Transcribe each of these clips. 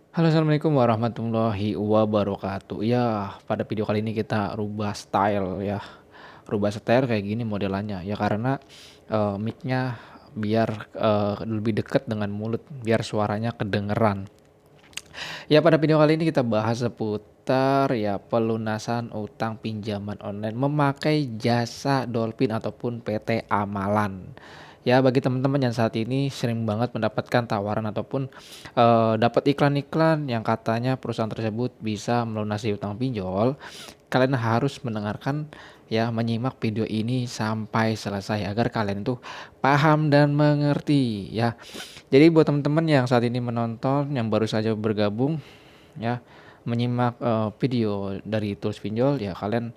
Halo, assalamualaikum warahmatullahi wabarakatuh. Ya, pada video kali ini kita rubah style ya, rubah style kayak gini modelannya ya karena mic-nya biar lebih dekat dengan mulut, biar suaranya kedengeran. Ya, pada video kali ini kita bahas seputar ya pelunasan utang pinjaman online memakai jasa Dolphin ataupun PT Amalan. Ya, bagi teman-teman yang saat ini sering banget mendapatkan tawaran ataupun dapat iklan-iklan yang katanya perusahaan tersebut bisa melunasi utang pinjol, kalian harus mendengarkan ya, menyimak video ini sampai selesai agar kalian tuh paham dan mengerti ya. Jadi buat teman-teman yang saat ini menonton, yang baru saja bergabung ya, menyimak, video dari Tools Pinjol ya kalian,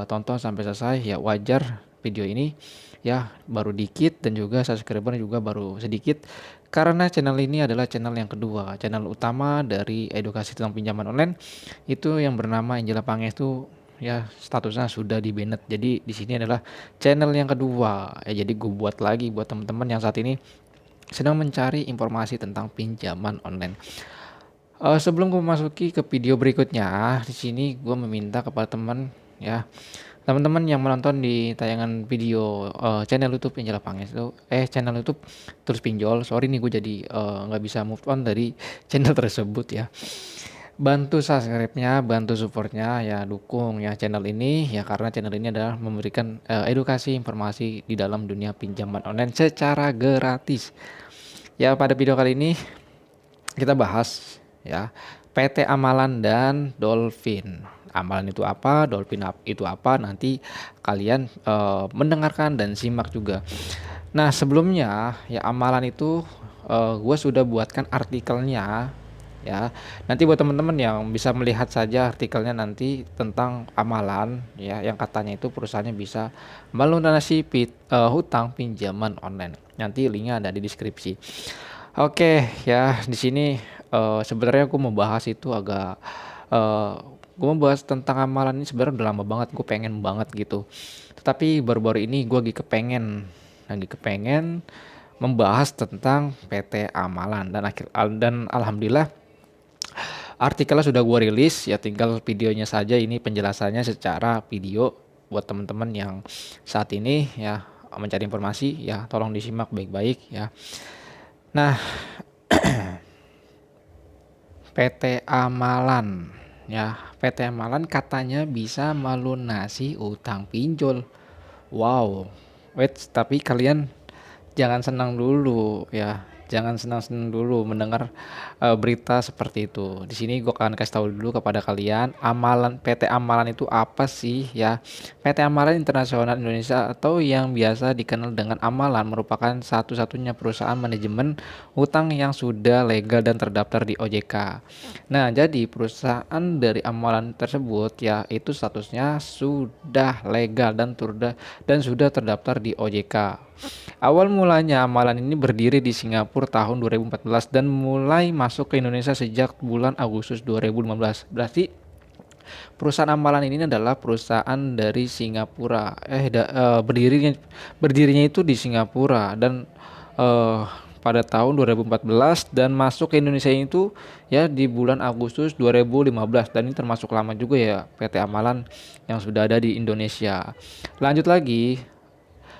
tonton sampai selesai ya, wajar video ini ya baru dikit dan juga subscriber juga baru sedikit, karena channel ini adalah channel yang kedua, channel utama dari edukasi tentang pinjaman online itu yang bernama Angela Pangestu ya statusnya sudah di-banned. Jadi di sini adalah channel yang kedua, ya jadi gue buat lagi buat teman-teman yang saat ini sedang mencari informasi tentang pinjaman online. Sebelum gue memasuki ke video berikutnya, di sini gue meminta kepada teman ya, teman-teman yang menonton di tayangan video channel YouTube Angela Pangestu, channel YouTube Terus Pinjol. Sorry nih gue jadi nggak bisa move on dari channel tersebut ya. Bantu subscribe-nya, bantu support-nya ya, dukung ya channel ini ya karena channel ini adalah memberikan edukasi informasi di dalam dunia pinjaman online secara gratis. Ya, pada video kali ini kita bahas ya PT Amalan dan Dolphin. Amalan itu apa, Dolphin itu apa, nanti kalian mendengarkan dan simak juga. Nah, sebelumnya ya Amalan itu gue sudah buatkan artikelnya ya. Nanti buat teman-teman yang bisa melihat saja artikelnya nanti tentang Amalan ya, yang katanya itu perusahaannya bisa melunasi hutang pinjaman online. Nanti linknya ada di deskripsi. Oke, ya di sini sebenarnya aku mau bahas itu agak eee, gue mau bahas tentang amalan ini sebenarnya udah lama banget, gue pengen banget gitu. Tetapi baru-baru ini gue lagi kepengen membahas tentang PT Amalan dan alhamdulillah artikelnya sudah gue rilis, ya tinggal videonya saja ini penjelasannya secara video buat teman-teman yang saat ini ya mencari informasi ya, tolong disimak baik-baik ya. Nah, PT Amalan ya, PT Amalan katanya bisa melunasi utang pinjol. Wow, wait, tapi kalian jangan senang dulu ya, jangan senang-senang dulu mendengar berita seperti itu. Di sini gue akan kasih tahu dulu kepada kalian, PT Amalan itu apa sih ya. PT Amalan Internasional Indonesia atau yang biasa dikenal dengan Amalan merupakan satu-satunya perusahaan manajemen hutang yang sudah legal dan terdaftar di OJK. Nah, jadi perusahaan dari Amalan tersebut ya itu statusnya sudah legal dan sudah terdaftar di OJK. Awal mulanya Amalan ini berdiri di Singapura tahun 2014 dan mulai masuk ke Indonesia sejak bulan Agustus 2015. Berarti perusahaan Amalan ini adalah perusahaan dari Singapura. Berdirinya itu di Singapura dan eh, pada tahun 2014 dan masuk ke Indonesia itu ya di bulan Agustus 2015, dan ini termasuk lama juga ya PT Amalan yang sudah ada di Indonesia. Lanjut lagi,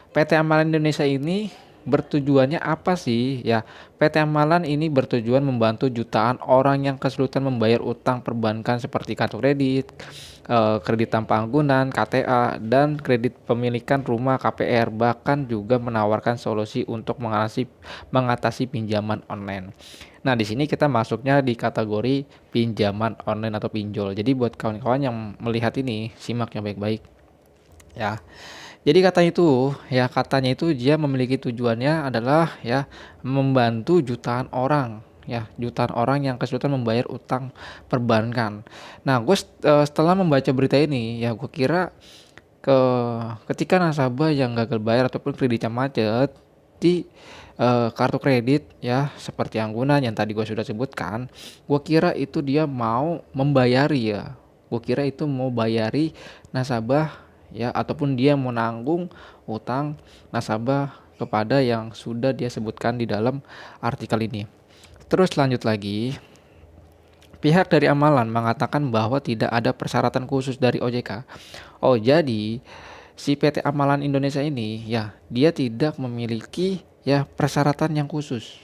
PT Amalan Indonesia ini bertujuannya apa sih? Ya, PT Amalan ini bertujuan membantu jutaan orang yang kesulitan membayar utang perbankan seperti kartu kredit, kredit tanpa anggunan, KTA, dan kredit pemilikan rumah KPR, bahkan juga menawarkan solusi untuk mengatasi pinjaman online. Nah, di sini kita masuknya di kategori pinjaman online atau pinjol. Jadi buat kawan-kawan yang melihat ini, simak yang baik-baik ya. Jadi katanya itu dia memiliki tujuannya adalah ya membantu jutaan orang yang kesulitan membayar utang perbankan. Nah, setelah membaca berita ini ya gue kira ke ketika nasabah yang gagal bayar ataupun kreditnya macet di kartu kredit ya seperti anggunan yang tadi gue sudah sebutkan, gue kira itu dia mau membayari ya. Gue kira itu mau bayari nasabah ya ataupun dia mau nanggung utang nasabah kepada yang sudah dia sebutkan di dalam artikel ini. Terus lanjut lagi, Pihak dari amalan mengatakan bahwa tidak ada persyaratan khusus dari OJK. Oh, jadi si PT Amalan Indonesia ini ya dia tidak memiliki ya persyaratan yang khusus.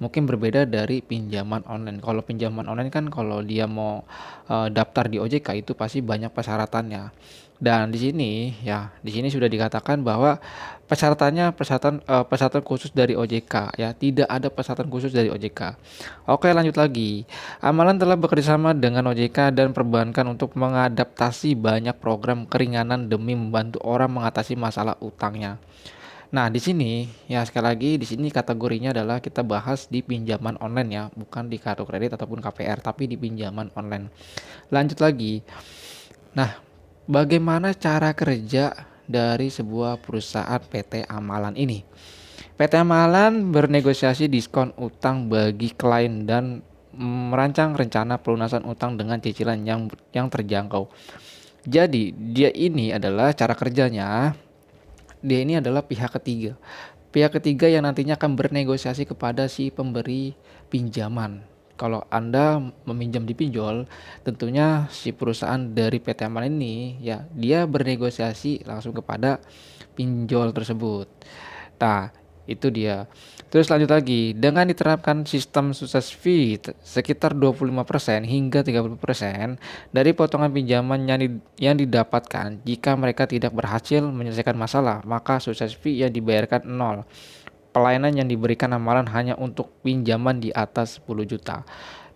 Mungkin berbeda dari pinjaman online. Kalau pinjaman online kan kalau dia mau daftar di OJK itu pasti banyak persyaratannya. Dan di sini ya, di sini sudah dikatakan bahwa persyaratan khusus dari OJK ya, tidak ada persyaratan khusus dari OJK. Oke, lanjut lagi. Amalan telah bekerjasama dengan OJK dan perbankan untuk mengadaptasi banyak program keringanan demi membantu orang mengatasi masalah utangnya. Nah, di sini ya sekali lagi di sini kategorinya adalah kita bahas di pinjaman online ya, bukan di kartu kredit ataupun KPR, tapi di pinjaman online. Lanjut lagi. Nah, bagaimana cara kerja dari sebuah perusahaan PT Amalan ini? PT Amalan bernegosiasi diskon utang bagi klien dan merancang rencana pelunasan utang dengan cicilan yang terjangkau. Jadi, dia ini adalah cara kerjanya, dia ini adalah pihak ketiga. Pihak ketiga yang nantinya akan bernegosiasi kepada si pemberi pinjaman. Kalau Anda meminjam di pinjol, tentunya si perusahaan dari PT Amal ini ya dia bernegosiasi langsung kepada pinjol tersebut. Nah, itu dia. Terus lanjut lagi, dengan diterapkan sistem sukses fee sekitar 25% hingga 30% dari potongan pinjaman yang didapatkan jika mereka tidak berhasil menyelesaikan masalah, maka sukses fee yang dibayarkan nol. Pelayanan yang diberikan amalan hanya untuk pinjaman di atas 10 juta.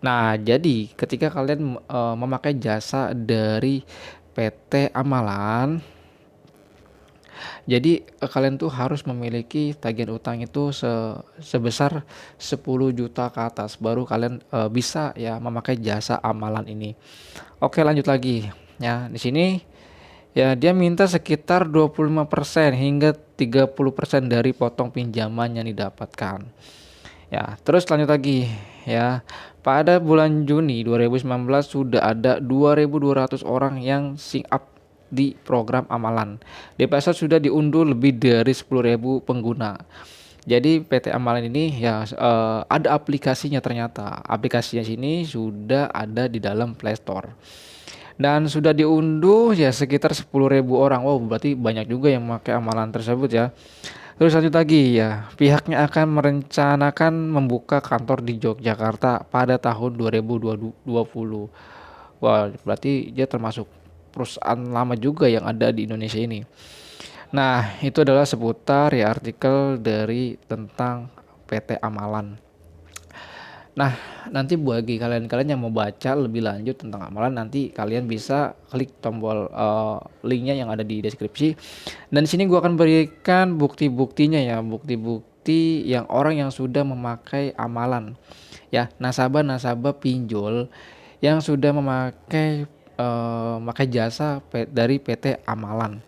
Nah, jadi ketika kalian memakai jasa dari PT Amalan, jadi kalian tuh harus memiliki tagihan utang itu sebesar 10 juta ke atas baru kalian bisa ya memakai jasa amalan ini. Oke, lanjut lagi. Ya, di sini ya dia minta sekitar 25% hingga 30% dari potong pinjaman yang didapatkan. Ya, terus lanjut lagi ya. Pada bulan Juni 2019 sudah ada 2.200 orang yang sign up di program amalan. DPS sudah diunduh lebih dari 10.000 pengguna. Jadi PT Amalan ini ya ada aplikasinya ternyata. Aplikasinya sini sudah ada di dalam Play Store. Dan sudah diunduh ya sekitar 10.000 orang. Wow, berarti banyak juga yang memakai amalan tersebut ya. Terus lanjut lagi ya, pihaknya akan merencanakan membuka kantor di Yogyakarta pada tahun 2020. Wah, berarti dia termasuk perusahaan lama juga yang ada di Indonesia ini. Nah, itu adalah seputar ya artikel dari tentang PT Amalan. Nah, nanti bagi kalian-kalian yang mau baca lebih lanjut tentang amalan, nanti kalian bisa klik tombol linknya yang ada di deskripsi. Dan di sini gua akan berikan bukti-buktinya ya, bukti-bukti yang orang yang sudah memakai amalan. Ya, nasabah-nasabah pinjol yang sudah memakai jasa dari PT Amalan.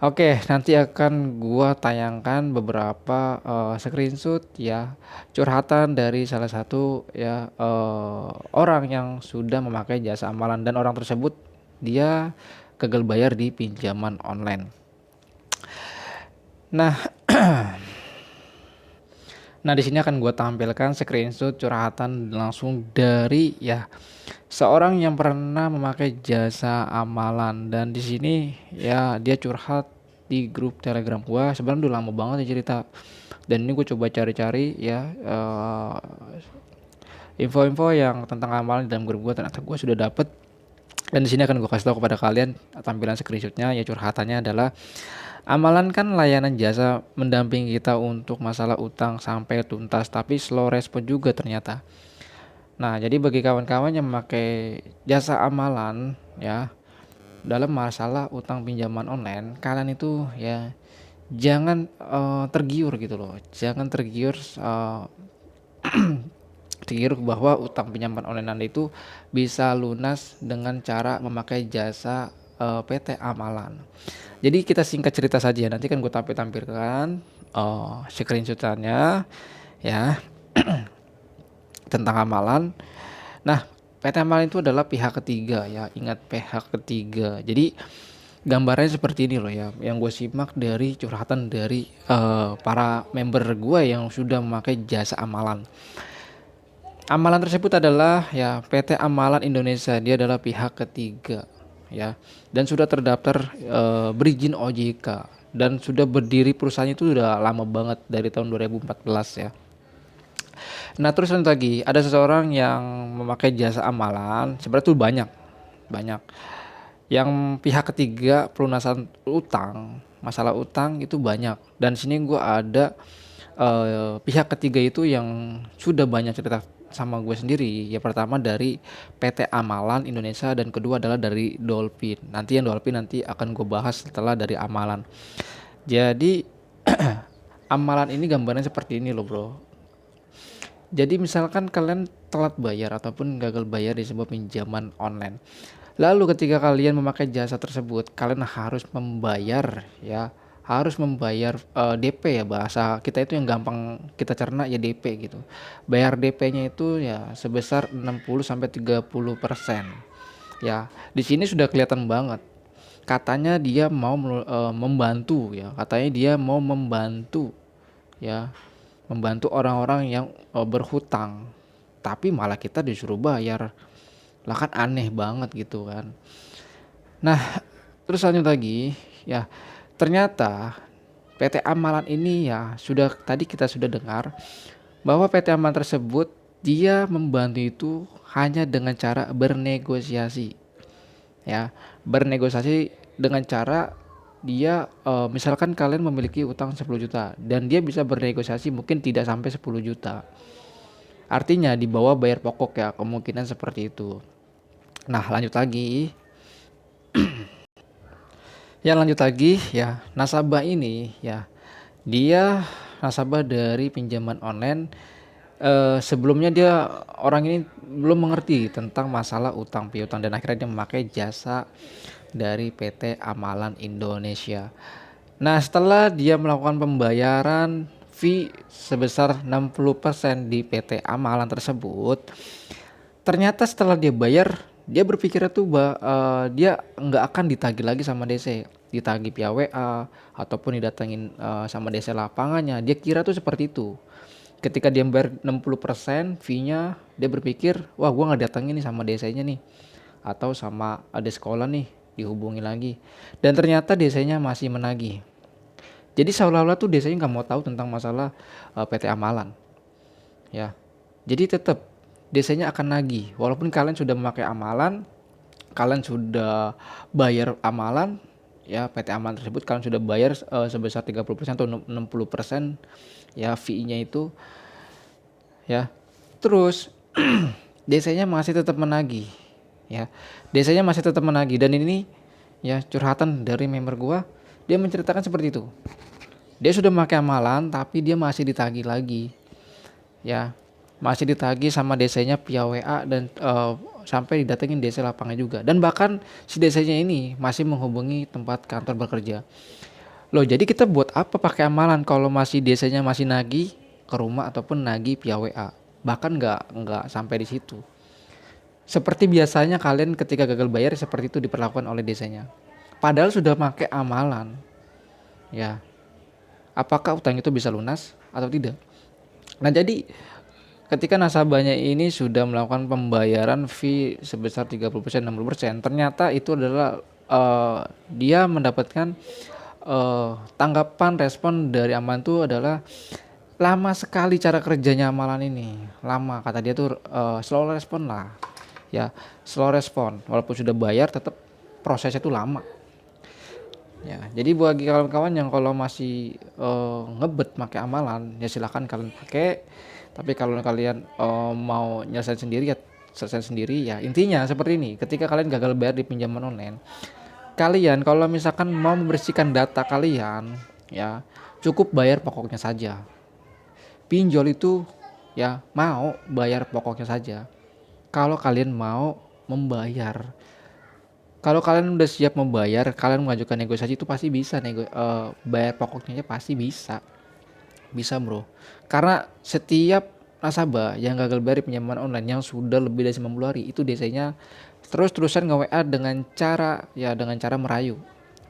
Oke, nanti akan gua tayangkan beberapa screenshot ya curhatan dari salah satu ya orang yang sudah memakai jasa amalan dan orang tersebut dia gagal bayar di pinjaman online. Nah, nah di sini akan gua tampilkan screenshot curhatan langsung dari ya seorang yang pernah memakai jasa amalan dan di sini ya dia curhat di grup Telegram gua. Sebenarnya udah lama banget ya cerita. Dan ini gue coba cari-cari ya info-info yang tentang amalan di dalam grup gua, ternyata gua sudah dapet. Dan di sini akan gue kasih tahu kepada kalian tampilan screenshotnya ya curhatannya adalah amalan kan layanan jasa mendampingi kita untuk masalah utang sampai tuntas tapi slow respon juga ternyata. Nah, jadi bagi kawan-kawan yang memakai jasa amalan ya dalam masalah utang pinjaman online, kalian itu ya jangan tergiur gitu loh. Jangan tergiur tergiur bahwa utang pinjaman online Anda itu bisa lunas dengan cara memakai jasa PT Amalan. Jadi kita singkat cerita saja. Nanti kan gue tampilkan screenshotannya ya tentang amalan. Nah, PT Amalan itu adalah pihak ketiga ya, ingat pihak ketiga. Jadi gambarnya seperti ini loh ya, yang gue simak dari curhatan dari para member gue yang sudah memakai jasa amalan. Amalan tersebut adalah ya PT Amalan Indonesia, dia adalah pihak ketiga ya, dan sudah terdaftar berizin OJK, dan sudah berdiri perusahaannya itu udah lama banget dari tahun 2014 ya. Nah, terus lanjut lagi, ada seseorang yang memakai jasa amalan, sebenarnya tuh banyak, banyak. Yang pihak ketiga pelunasan utang, masalah utang itu banyak. Dan sini gua ada pihak ketiga itu yang sudah banyak cerita sama gue sendiri. Ya pertama dari PT Amalan Indonesia dan kedua adalah dari Dolphin. Nanti yang Dolphin nanti akan gue bahas setelah dari Amalan. Jadi Amalan ini gambarnya seperti ini loh bro. Jadi misalkan kalian telat bayar ataupun gagal bayar di sebuah pinjaman online. Lalu ketika kalian memakai jasa tersebut, kalian harus membayar ya, harus membayar DP ya, bahasa kita itu yang gampang kita cerna ya DP gitu. Bayar DP-nya itu ya sebesar 60 sampai 30%. Ya, di sini sudah kelihatan banget. Katanya dia mau membantu ya, katanya dia mau membantu ya, membantu orang-orang yang berhutang, tapi malah kita disuruh bayar. Lah kan aneh banget gitu kan. Nah, terus lanjut lagi ya, ternyata PT Amalan ini ya sudah tadi kita sudah dengar bahwa PT Amalan tersebut dia membantu itu hanya dengan cara bernegosiasi ya, bernegosiasi dengan cara dia misalkan kalian memiliki utang 10 juta dan dia bisa bernegosiasi mungkin tidak sampai 10 juta. Artinya di bawah bayar pokok ya, kemungkinan seperti itu. Nah, lanjut lagi. Ya, lanjut lagi ya. Nasabah ini ya, dia nasabah dari pinjaman online. Sebelumnya dia orang ini belum mengerti tentang masalah utang piutang dan akhirnya dia memakai jasa dari PT Amalan Indonesia. Nah, setelah dia melakukan pembayaran fee sebesar 60% di PT Amalan tersebut, ternyata setelah dia bayar, dia berpikir tuh dia nggak akan ditagih lagi sama DC, ditagih via WA ataupun didatengin sama DC lapangannya. Dia kira tuh seperti itu. Ketika dia bayar 60% fee-nya, dia berpikir, wah gua nggak datengin nih sama DC-nya nih, atau sama adik sekolah nih, dihubungi lagi. Dan ternyata DC-nya masih menagih. Jadi seolah-olah tuh DC-nya nggak mau tahu tentang masalah PT Amalan. Ya, jadi tetap DC-nya akan nagih walaupun kalian sudah memakai amalan, kalian sudah bayar amalan ya, PT Amalan tersebut kalian sudah bayar sebesar 30% atau 60% ya fee-nya itu ya. Terus DC-nya masih tetap menagih ya. DC-nya masih tetap menagih, dan ini ya curhatan dari member gua, dia menceritakan seperti itu. Dia sudah memakai amalan tapi dia masih ditagih lagi. Ya, masih ditagih sama DC-nya via WA dan sampai didatengin DC lapangan juga. Dan bahkan si DC-nya ini masih menghubungi tempat kantor bekerja. Loh, jadi kita buat apa pakai amalan kalau masih DC-nya masih nagih ke rumah ataupun nagih via WA. Bahkan nggak sampai di situ. Seperti biasanya kalian ketika gagal bayar seperti itu diperlakukan oleh DC-nya. Padahal sudah pakai amalan. Ya, apakah utang itu bisa lunas atau tidak? Nah, jadi ketika nasabahnya ini sudah melakukan pembayaran fee sebesar 30%, 60%, ternyata itu adalah dia mendapatkan tanggapan respon dari Amalan itu adalah lama sekali cara kerjanya Amalan ini. Lama, kata dia tuh slow respon lah. Ya, slow respon. Walaupun sudah bayar tetap prosesnya tuh lama. Ya, jadi bagi kawan-kawan yang kalau masih ngebet pakai amalan, ya silakan kalian pakai. Tapi kalau kalian mau nyelesain sendiri ya selesai sendiri ya. Intinya seperti ini, ketika kalian gagal bayar di pinjaman online, kalian kalau misalkan mau membersihkan data kalian, ya cukup bayar pokoknya saja. Pinjol itu ya mau bayar pokoknya saja. Kalau kalian mau membayar, kalau kalian udah siap membayar, kalian mengajukan negosiasi itu pasti bisa bayar pokoknya pasti bisa. Bisa, Bro. Karena setiap nasabah yang gagal bayar di pinjaman online yang sudah lebih dari 90 hari itu biasanya terus-terusan nge-WA dengan cara merayu.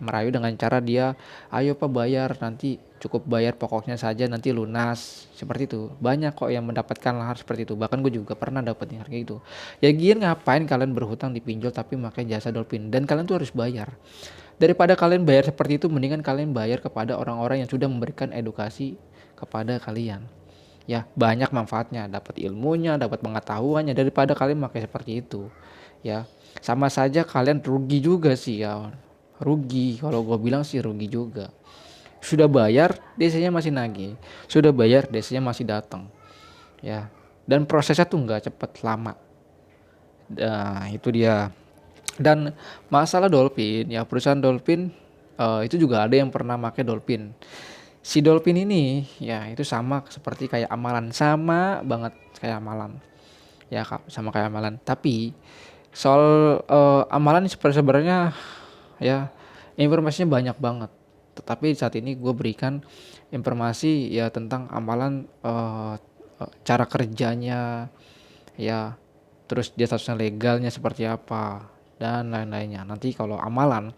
merayu dengan cara dia, "Ayo Pak bayar, nanti cukup bayar pokoknya saja nanti lunas." Seperti itu. Banyak kok yang mendapatkan hal seperti itu. Bahkan gue juga pernah dapetin kayak gitu. Ya gian ngapain kalian berhutang di pinjol tapi pakai jasa dolphin dan kalian tuh harus bayar. Daripada kalian bayar seperti itu mendingan kalian bayar kepada orang-orang yang sudah memberikan edukasi kepada kalian. Ya, banyak manfaatnya, dapat ilmunya, dapat pengetahuannya daripada kalian pakai seperti itu. Ya, sama saja kalian rugi juga sih ya. Rugi, kalau gue bilang sih rugi juga. Sudah bayar, DC-nya masih nagih. Sudah bayar, DC-nya masih datang. Ya. Dan prosesnya tuh nggak cepet, lama. Nah, itu dia. Dan masalah Dolphin, ya perusahaan Dolphin itu juga ada yang pernah pakai Dolphin. Si Dolphin ini ya itu sama seperti kayak amalan, sama banget kayak amalan. Ya Kak, sama kayak amalan. Tapi soal amalan sebenarnya ya informasinya banyak banget. Tetapi saat ini gue berikan informasi ya tentang amalan, cara kerjanya ya, terus dia statusnya legalnya seperti apa dan lain-lainnya. Nanti kalau amalan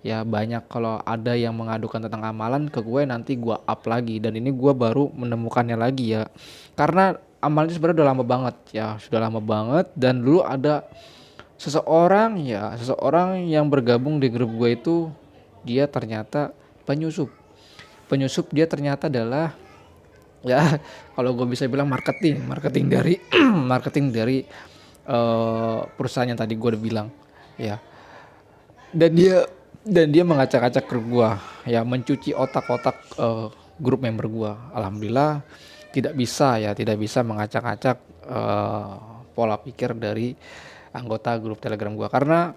ya banyak, kalau ada yang mengadukan tentang amalan ke gue nanti gue up lagi, dan ini gue baru menemukannya lagi ya. Karena amalan itu sebenarnya udah lama banget ya, sudah lama banget, dan dulu ada seseorang yang bergabung di grup gue itu, dia ternyata penyusup. Dia ternyata adalah ya kalau gue bisa bilang marketing dari marketing dari perusahaan yang tadi gue udah bilang ya. Dan dia mengacak-acak grup gue ya, mencuci otak-otak grup member gue. Alhamdulillah tidak bisa mengacak-acak pola pikir dari anggota grup Telegram gue, karena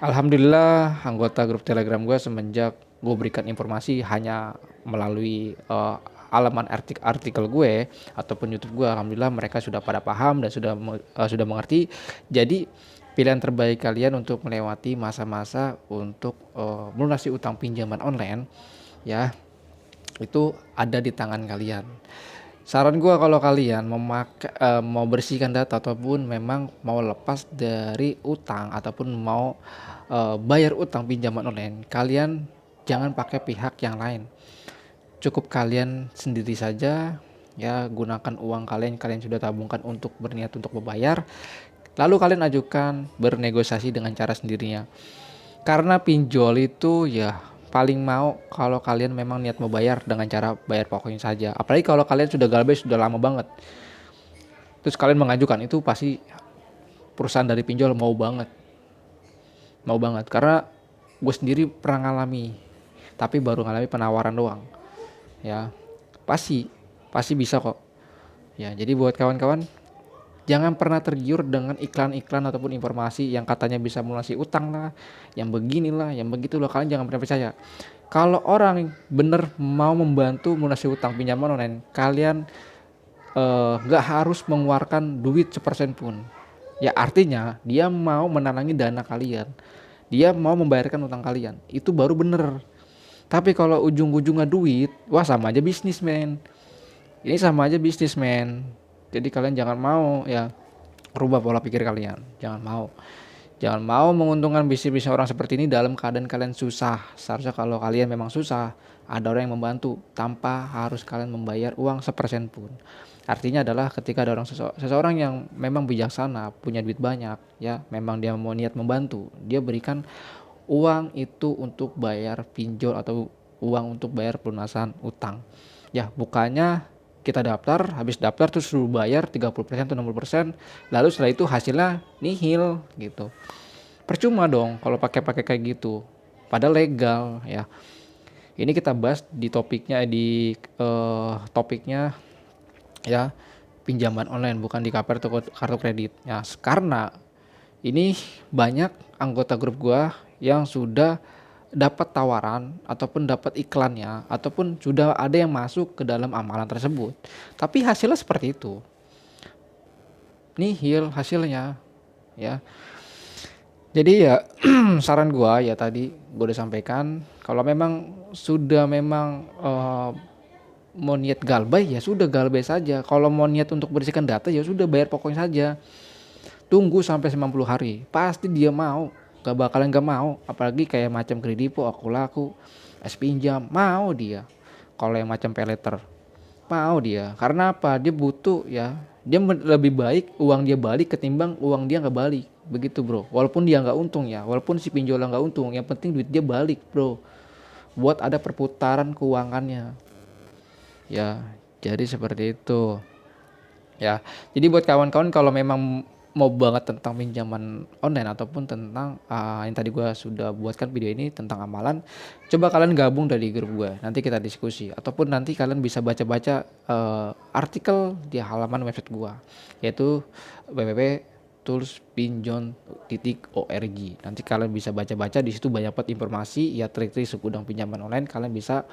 alhamdulillah anggota grup Telegram gue semenjak gue berikan informasi hanya melalui alaman artikel gue ataupun YouTube gue, alhamdulillah mereka sudah pada paham dan sudah mengerti. Jadi pilihan terbaik kalian untuk melewati masa-masa untuk melunasi utang pinjaman online ya, itu ada di tangan kalian. Saran gue kalau kalian mau bersihkan data ataupun memang mau lepas dari utang ataupun mau bayar utang pinjaman online, kalian jangan pakai pihak yang lain. Cukup kalian sendiri saja ya, gunakan uang kalian sudah tabungkan untuk berniat untuk membayar. Lalu kalian ajukan bernegosiasi dengan cara sendirinya. Karena pinjol itu ya paling mau kalau kalian memang niat mau bayar dengan cara bayar pokoknya saja. Apalagi kalau kalian sudah galbay sudah lama banget, terus kalian mengajukan, itu pasti perusahaan dari pinjol mau banget karena gue sendiri pernah ngalami, tapi baru ngalami penawaran doang ya. Pasti bisa kok ya. Jadi buat kawan-kawan, jangan pernah tergiur dengan iklan-iklan ataupun informasi yang katanya bisa melunasi utang lah, yang beginilah, yang begitulah. Kalian jangan pernah percaya. Kalau orang bener mau membantu melunasi utang pinjaman online, kalian gak harus mengeluarkan duit sepersen pun. Ya artinya dia mau menanangi dana kalian, dia mau membayarkan utang kalian, itu baru bener. Tapi kalau ujung-ujungnya duit, wah sama aja bisnis men. Ini sama aja bisnis men. Jadi kalian jangan mau ya, rubah pola pikir kalian. Jangan mau menguntungkan bisnis orang seperti ini dalam keadaan kalian susah. Seharusnya kalau kalian memang susah, ada orang yang membantu tanpa harus kalian membayar uang sepersen pun. Artinya adalah ketika ada seseorang yang memang bijaksana, punya duit banyak ya, memang dia mau niat membantu, dia berikan uang itu untuk bayar pinjol atau uang untuk bayar pelunasan utang. Ya, bukannya kita daftar, habis daftar terus suruh bayar 30% atau 60%, lalu setelah itu hasilnya nihil gitu. Percuma dong kalau pakai kayak gitu. Padahal legal ya. Ini kita bahas di topiknya ya, pinjaman online, bukan di kartu kredit. Ya, karena ini banyak anggota grup gua yang sudah dapat tawaran ataupun dapat iklannya ataupun sudah ada yang masuk ke dalam amalan tersebut, tapi hasilnya seperti itu, nihil hasilnya ya. Jadi ya saran gua ya tadi gua udah sampaikan, kalau memang sudah mau niat galbay ya sudah galbay saja. Kalau mau niat untuk bersihkan data ya sudah bayar pokoknya saja. Tunggu sampai 90 hari, pasti dia mau. gak bakalan gak mau. Apalagi kayak macam kredipo, aku laku, es pinjam, mau dia. Kalau yang macam paylater, mau dia. Karena apa? Dia butuh ya. Dia lebih baik uang dia balik ketimbang uang dia nggak balik. Begitu bro. Walaupun dia nggak untung ya. Walaupun si pinjol nggak untung. Yang penting duit dia balik bro. Buat ada perputaran keuangannya. Ya. Jadi seperti itu. Ya, jadi buat kawan-kawan kalau memang mau banget tentang pinjaman online ataupun tentang yang tadi gue sudah buatkan video ini tentang amalan, coba kalian gabung dari grup gue, nanti kita diskusi ataupun nanti kalian bisa baca-baca artikel di halaman website gue, yaitu www.toolspinjon.org. Nanti kalian bisa baca-baca, di situ banyak banget informasi ya, trik-trik segudang pinjaman online. Kalian bisa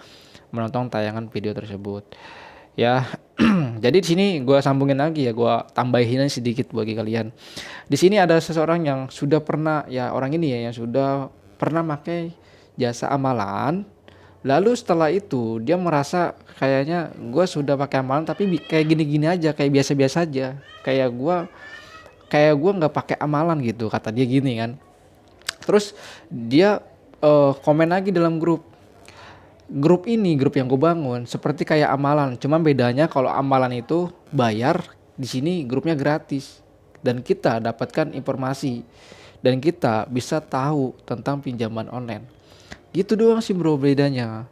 menonton tayangan video tersebut. Ya, jadi di sini gue sambungin lagi ya, gue tambahin sedikit bagi kalian. Di sini ada seseorang yang sudah pernah ya, orang ini ya yang sudah pernah pakai jasa amalan. Lalu setelah itu dia merasa kayaknya gue sudah pakai amalan tapi kayak gini-gini aja, kayak biasa-biasa aja. Kayak gue nggak pakai amalan gitu, kata dia gini kan. Terus dia komen lagi dalam grup ini, grup yang gue bangun seperti kayak amalan, cuma bedanya kalau amalan itu bayar, di sini grupnya gratis dan kita dapatkan informasi dan kita bisa tahu tentang pinjaman online. Gitu doang sih bro bedanya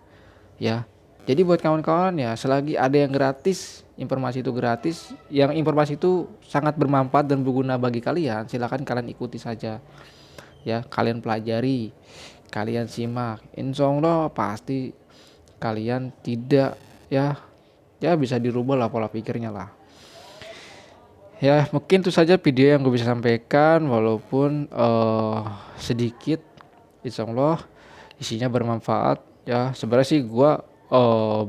ya. Jadi buat kawan-kawan ya, selagi ada yang gratis, informasi itu gratis, yang informasi itu sangat bermanfaat dan berguna bagi kalian, silakan kalian ikuti saja ya. Kalian pelajari, kalian simak, insya Allah pasti kalian tidak ya bisa dirubah lah pola pikirnya lah. Ya mungkin itu saja video yang gue bisa sampaikan, walaupun sedikit, insya Allah isinya bermanfaat ya. Sebenarnya sih gue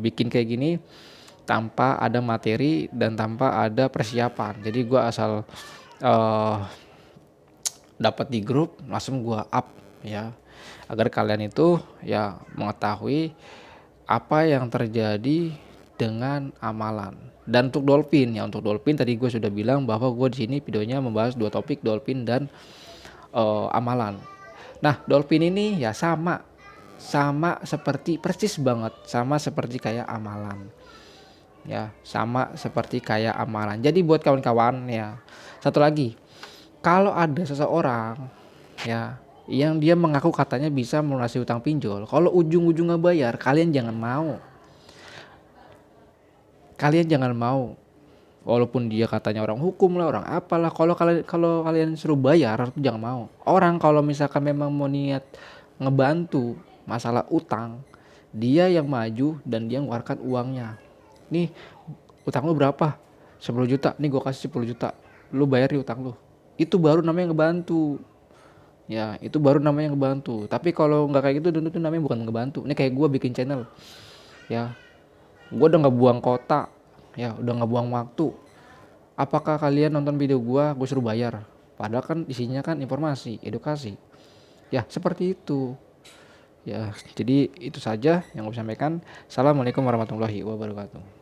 bikin kayak gini tanpa ada materi dan tanpa ada persiapan, jadi gue asal dapat di grup langsung gue up ya, agar kalian itu ya mengetahui apa yang terjadi dengan amalan. Dan untuk dolphin ya, untuk dolphin tadi gue sudah bilang bahwa gue di sini videonya membahas dua topik, dolphin dan amalan. Nah dolphin ini ya sama seperti persis banget, sama seperti kayak amalan ya, sama seperti kayak amalan. Jadi buat kawan-kawan ya, satu lagi, kalau ada seseorang ya yang dia mengaku katanya bisa melunasi utang pinjol, kalau ujung-ujungnya bayar, kalian jangan mau. Walaupun dia katanya orang hukum lah, orang apalah, kalau kalian suruh bayar, jangan mau. Orang kalau misalkan memang mau niat ngebantu masalah utang, dia yang maju dan dia mengeluarkan uangnya. Nih utang lu berapa? 10 juta. Nih gue kasih 10 juta. Lu bayar di utang lu. Itu baru namanya ngebantu. Ya itu baru namanya ngebantu. Tapi kalau nggak kayak gitu, itu namanya bukan ngebantu. Ini kayak gue bikin channel ya, gue udah nggak buang kota ya, udah nggak buang waktu. Apakah kalian nonton video gue suruh bayar, padahal kan isinya kan informasi, edukasi ya, seperti itu ya. Jadi itu saja yang gue sampaikan. Assalamualaikum warahmatullahi wabarakatuh.